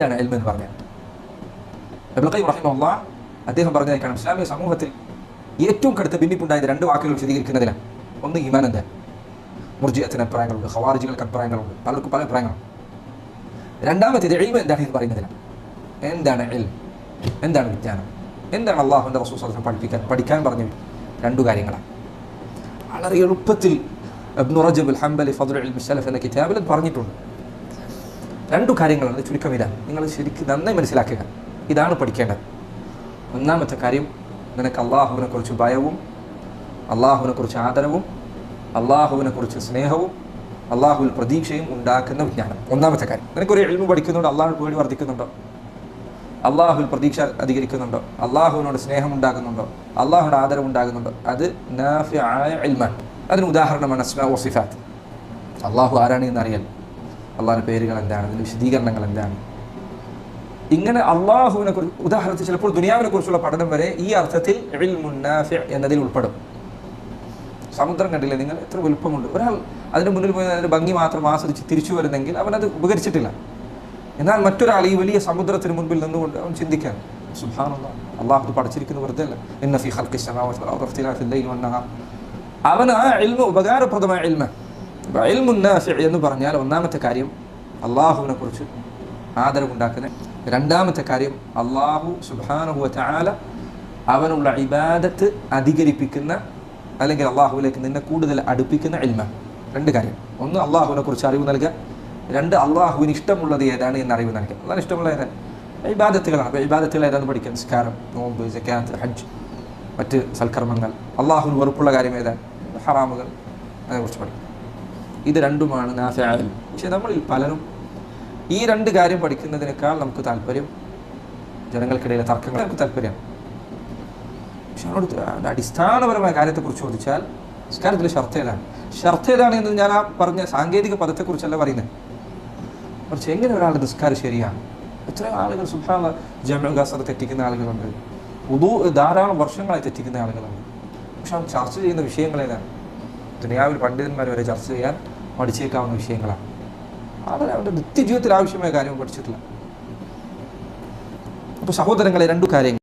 ഇൽമ് എന്ന് പറഞ്ഞാൽ ഇബ്നു ഖയ്യിം റഹിമഹുല്ലാഹ് അദ്ദേഹം പറഞ്ഞേക്കാണ് ഇസ്ലാമിക സമൂഹത്തിൽ ഏറ്റവും കടുത്ത ഭിന്നിപ്പുണ്ടായത് രണ്ട് വാക്കുകൾ വിശദീകരിക്കുന്നതിലാണ്. ഒന്ന് ഈമാൻ എന്താ, മുർജിഅത്തിന് അഭിപ്രായങ്ങളുണ്ട്, ഖവാരിജികൾക്ക് അഭിപ്രായങ്ങളുണ്ട്, പലർക്കും പല അഭിപ്രായങ്ങളും. രണ്ടാമത്തേത് ഇൽമ് എന്താണ് എന്ന് പറയുന്നതിലാണ്. എന്താണ് ഇൽമ്, എന്താണ് വിജ്ഞാനം, എന്താണ് അള്ളാഹുവിൻ്റെ റസൂൽ സ്വല്ലല്ലാഹു അലൈഹി വസല്ലം പഠിക്കാൻ പറഞ്ഞു? രണ്ടു കാര്യങ്ങളാണ്. വളരെ എളുപ്പത്തിൽ ഇബ്നു റജബ് അൽ ഹംബലി ഫദ്ലുൽ ഇൽമി സലഫ് എന്ന കിതാബിൽ പറഞ്ഞിട്ടുണ്ട്. രണ്ടു കാര്യങ്ങളാണ്, ചുരുക്കം ഇതാണ്. നിങ്ങൾ ശരിക്കും നന്നായി മനസ്സിലാക്കുക. ഇതാണ് പഠിക്കേണ്ടത്. ഒന്നാമത്തെ കാര്യം, നിനക്ക് അള്ളാഹുവിനെ കുറിച്ച് ഭയവും അള്ളാഹുവിനെ കുറിച്ച് ആദരവും അള്ളാഹുവിനെ കുറിച്ച് സ്നേഹവും അള്ളാഹുവിൽ പ്രതീക്ഷയും ഉണ്ടാക്കുന്ന വിജ്ഞാനം. ഒന്നാമത്തെ കാര്യം, നിനക്കൊരു ഇൽമു പഠിക്കുന്നുണ്ടോ, അള്ളാഹുവിൽ പേടി വർദ്ധിക്കുന്നുണ്ടോ, അള്ളാഹുവിൽ പ്രതീക്ഷ അധികരിക്കുന്നുണ്ടോ, അള്ളാഹുവിനോട് സ്നേഹം ഉണ്ടാകുന്നുണ്ടോ, അള്ളാഹുവിൻ്റെ ആദരവ് ഉണ്ടാകുന്നുണ്ടോ, അത് നാഫിആയ ഇൽമാണ്. അതിന് ഉദാഹരണമാണ് അസ്മാഉ വസിഫാത്ത്. അള്ളാഹു ആരാണ് എന്നറിയാൻ, അള്ളാഹിൻ്റെ പേരുകൾ എന്താണ്, അതിൻ്റെ വിശദീകരണങ്ങൾ എന്താണ്, ഇങ്ങനെ അള്ളാഹുവിനെ കുറിച്ച് ഉദാഹരണത്തിൽ ചിലപ്പോൾ ദുനിയാവിനെ കുറിച്ചുള്ള പഠനം വരെ ഈ അർത്ഥത്തിൽ ഇൽമുൻ നാഫിഅ എന്നതിൽ ഉൾപ്പെടും. സമുദ്രം കണ്ടില്ലേ നിങ്ങൾ, എത്ര വലുപ്പമുണ്ട്. ഒരാൾ അതിന് മുന്നിൽ പോയി അതിൻ്റെ ഭംഗി മാത്രം ആസ്വദിച്ച് തിരിച്ചു വരുന്നെങ്കിൽ അവനത് ഉപകരിച്ചിട്ടില്ല. എന്നാൽ മറ്റൊരാൾ ഈ വലിയ സമുദ്രത്തിന് മുൻപിൽ നിന്നുകൊണ്ട് അവൻ ചിന്തിക്കാൻ, സുബ്ഹാനല്ലാഹ്, അള്ളാഹു പഠിച്ചിരിക്കുന്ന വെറുതെ അല്ല, ഇന്ന ഫീ ഖൽഖി സ്സമാവാതി വൽ അർദി വഖ്തിലാഫിൽ ലൈലി വന്നഹാർ. അവൻ ആ ഇൽമു ഉപകാരപ്രദമായ ഇൽമ. ഇൽമുൻ നാഫിഅ എന്ന് പറഞ്ഞാൽ ഒന്നാമത്തെ കാര്യം അള്ളാഹുവിനെ കുറിച്ച് ആദരവുണ്ടാക്കുന്ന, രണ്ടാമത്തെ കാര്യം അള്ളാഹു സുബ്ഹാനഹു വ തആല അവനുള്ള ഇബാദത്ത് അധികരിപ്പിക്കുന്ന, അല്ലെങ്കിൽ അള്ളാഹുവിലേക്ക് നിന്നെ കൂടുതൽ അടുപ്പിക്കുന്ന ഇൽമ. രണ്ട് കാര്യം. ഒന്ന് അള്ളാഹുവിനെ കുറിച്ച് അറിവ് നൽകുക, രണ്ട് അള്ളാഹുവിന് ഇഷ്ടമുള്ളത് ഏതാണ് എന്ന് അറിവ് നൽകുക. അള്ളാഹ് ഇഷ്ടമുള്ള ഏതാണ്? ഇബാദത്തുകളാണ്. അപ്പോൾ ഇബാദത്തുകൾ ഏതാണെന്ന് പഠിക്കുക. നിസ്കാരം, നോമ്പ്, സക്കാത്ത്, ഹജ്ജ്, മറ്റ് സൽക്കർമ്മങ്ങൾ. അള്ളാഹുവിന് വെറുപ്പുള്ള കാര്യം ഏതാണ്? ഹറാമുകൾ, അതിനെക്കുറിച്ച് പഠിക്കുക. ഇത് രണ്ടുമാണ് നാഫിഅ ഇൽമ്. പക്ഷേ നമ്മളിൽ പലരും ഈ രണ്ട് കാര്യം പഠിക്കുന്നതിനേക്കാൾ നമുക്ക് താല്പര്യം ജനങ്ങൾക്കിടയിലെ തർക്കങ്ങൾ നമുക്ക് താല്പര്യമാണ്. പക്ഷെ അവരോട് അടിസ്ഥാനപരമായ കാര്യത്തെക്കുറിച്ച് ചോദിച്ചാൽ നിസ്കാരത്തിൽ ഷർത്ത് ഏതാണ്, ഷർത്ത് ഏതാണ് എന്ന് ഞാൻ ആ പറഞ്ഞ സാങ്കേതിക പദത്തെക്കുറിച്ചല്ല പറയുന്നത്. കുറച്ച് എങ്ങനെ ഒരാൾ നിസ്കാരം ശരിയാണ്. എത്ര ആളുകൾ സുബ്ഹാനല്ലാഹ് ജംഉ ഖസർ തെറ്റിക്കുന്ന ആളുകളുണ്ട്, വുദൂ ധാരാളം വർഷങ്ങളായി തെറ്റിക്കുന്ന ആളുകളുണ്ട്. പക്ഷെ അവൻ ചർച്ച ചെയ്യുന്ന വിഷയങ്ങൾ ഏതാണ്? ദുനിയാവിൽ പണ്ഡിതന്മാർ വരെ ചർച്ച ചെയ്യാൻ പഠിച്ചേക്കാവുന്ന വിഷയങ്ങളാണ്. ആളുകൾ അവരുടെ നിത്യജീവിതത്തിൽ ആവശ്യമായ കാര്യം പഠിച്ചിട്ടില്ല. അപ്പോൾ സഹോദരങ്ങളെ, രണ്ടു കാര്യങ്ങൾ.